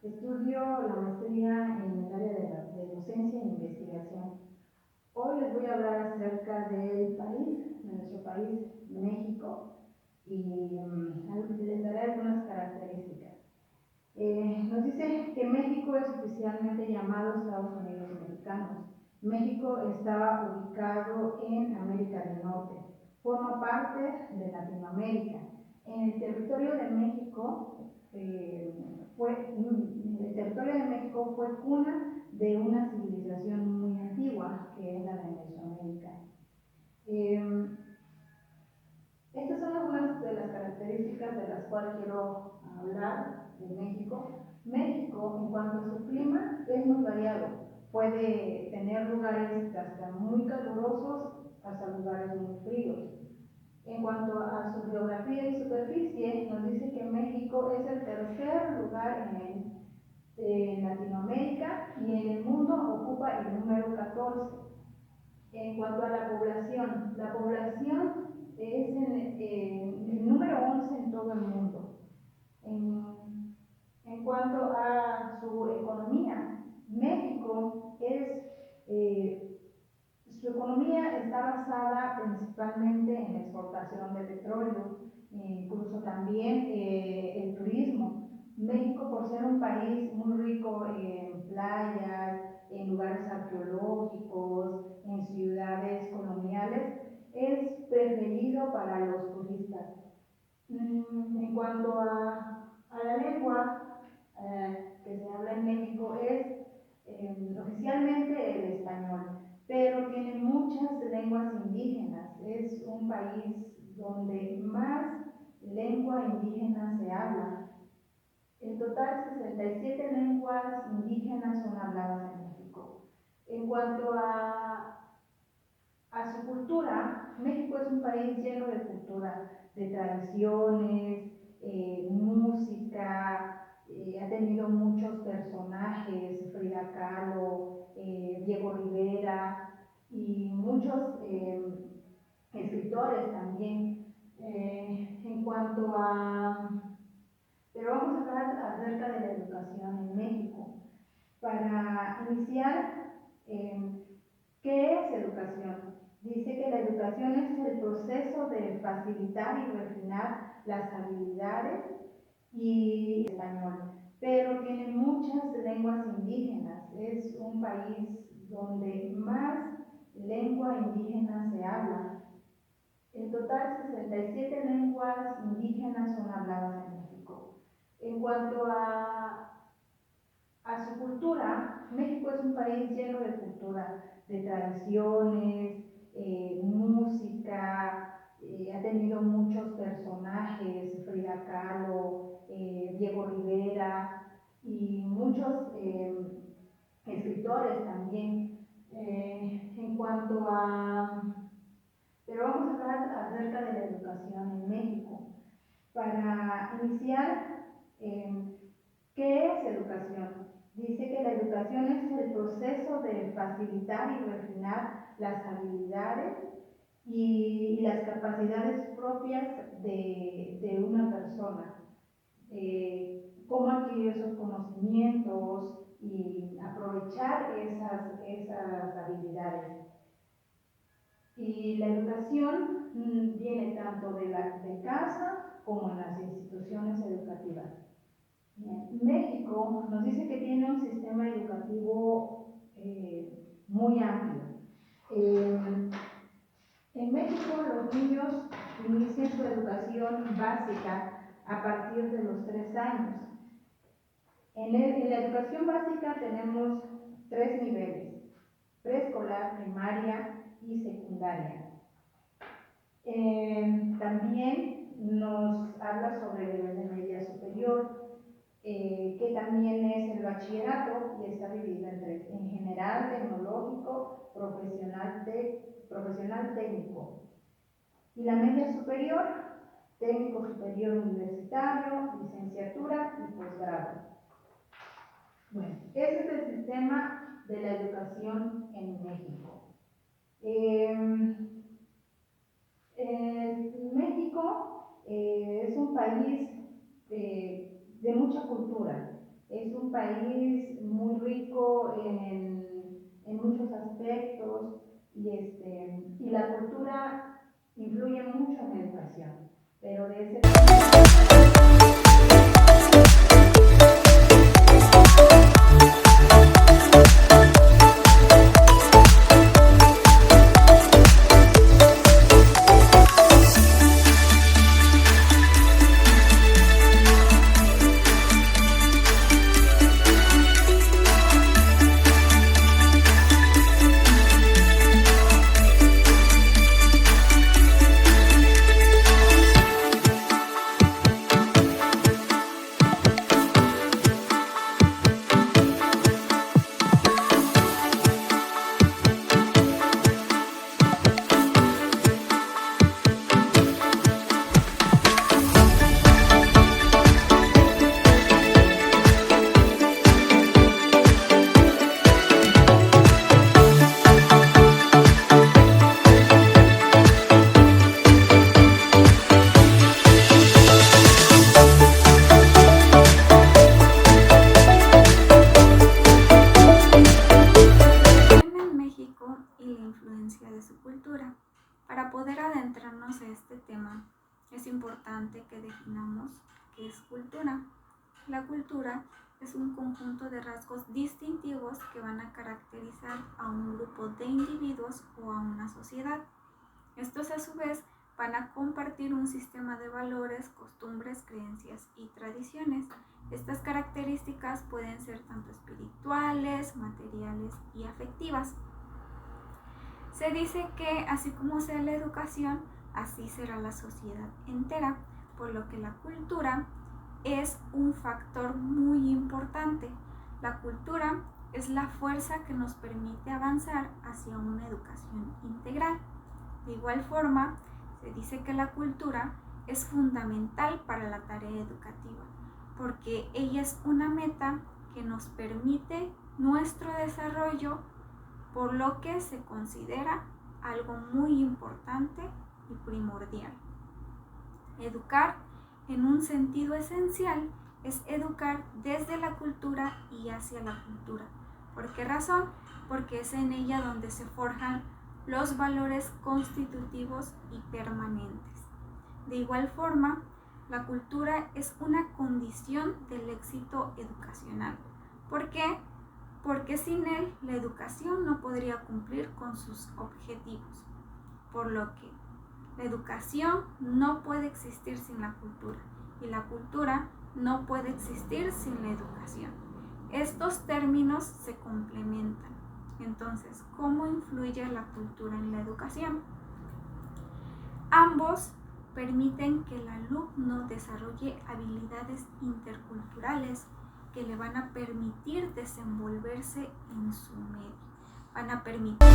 Estudio la maestría en el área de docencia e investigación. Hoy les voy a hablar acerca del país, de nuestro país, México, y les daré algunas características. Nos dice que México es oficialmente llamado Estados Unidos Mexicanos. México está ubicado en América del Norte, forma parte de Latinoamérica. En el territorio de México el territorio de México fue cuna de una civilización muy antigua, que es la de Mesoamérica. Estas son algunas de las características de las cuales quiero hablar de México. México, en cuanto a su clima, es muy variado. Puede tener lugares hasta muy calurosos hasta lugares muy fríos. En cuanto a su geografía y superficie, nos dice que México es el tercer lugar en Latinoamérica y en el mundo ocupa el número 14. En cuanto a la población es el número 11 en todo el mundo. En cuanto a su economía, México su economía está basada principalmente en la exportación de petróleo, incluso también el turismo. México, por ser un país muy rico en playas, en lugares arqueológicos, en ciudades coloniales, es preferido para los turistas. En cuanto a la lengua que se habla en México es oficialmente el español, pero tiene muchas lenguas indígenas. Es un país donde más lengua indígena se habla. En total, 67 lenguas indígenas son habladas en México. En cuanto a su cultura, México es un país lleno de cultura, de tradiciones, música, ha tenido muchos personajes, Frida Kahlo, Diego Rivera y muchos escritores también. En cuanto a... Pero vamos a hablar acerca de la educación en México. Para iniciar, ¿qué es educación? Dice que la educación es el proceso de facilitar y refinar las habilidades y español, pero tiene muchas lenguas indígenas. Es un país donde más lengua indígena se habla. En total, 67 lenguas indígenas son habladas en México. En cuanto a su cultura, México es un país lleno de cultura, de tradiciones, música, ha tenido muchos personajes, Frida Kahlo, Diego Rivera y muchos escritores también. En cuanto a... Pero vamos a hablar acerca de la educación en México. Para iniciar, ¿qué es educación? Dice que la educación es el proceso de facilitar y refinar las habilidades y las capacidades propias de una persona. Cómo adquirir esos conocimientos y aprovechar esas habilidades. Y la educación viene tanto de casa como en las instituciones educativas. México nos dice que tiene un sistema educativo muy amplio. En México los niños inician su educación básica a partir de los 3 años. En la educación básica tenemos 3 niveles: preescolar, primaria y secundaria. También nos habla sobre el nivel de media superior, que también es el bachillerato y está dividido en general, tecnológico, profesional técnico. Y la media superior, técnico superior universitario, licenciatura y posgrado. Bueno, ese es el sistema de la educación en México. México es un país de mucha cultura, es un país muy rico en muchos aspectos y la cultura influye mucho en la educación, pero de ese de su cultura. Para poder adentrarnos a este tema, es importante que definamos qué es cultura. La cultura es un conjunto de rasgos distintivos que van a caracterizar a un grupo de individuos o a una sociedad. Estos a su vez van a compartir un sistema de valores, costumbres, creencias y tradiciones. Estas características pueden ser tanto espirituales, materiales y afectivas. Se dice que así como sea la educación, así será la sociedad entera, por lo que la cultura es un factor muy importante. La cultura es la fuerza que nos permite avanzar hacia una educación integral. De igual forma, se dice que la cultura es fundamental para la tarea educativa, porque ella es una meta que nos permite nuestro desarrollo, por lo que se considera algo muy importante y primordial. Educar en un sentido esencial es educar desde la cultura y hacia la cultura. ¿Por qué razón? Porque es en ella donde se forjan los valores constitutivos y permanentes. De igual forma, la cultura es una condición del éxito educacional. ¿Por qué? Porque sin él la educación no podría cumplir con sus objetivos. Por lo que la educación no puede existir sin la cultura y la cultura no puede existir sin la educación. Estos términos se complementan. Entonces, ¿cómo influye la cultura en la educación? Ambos permiten que el alumno desarrolle habilidades interculturales que le van a permitir desenvolverse en su medio. Van a permitir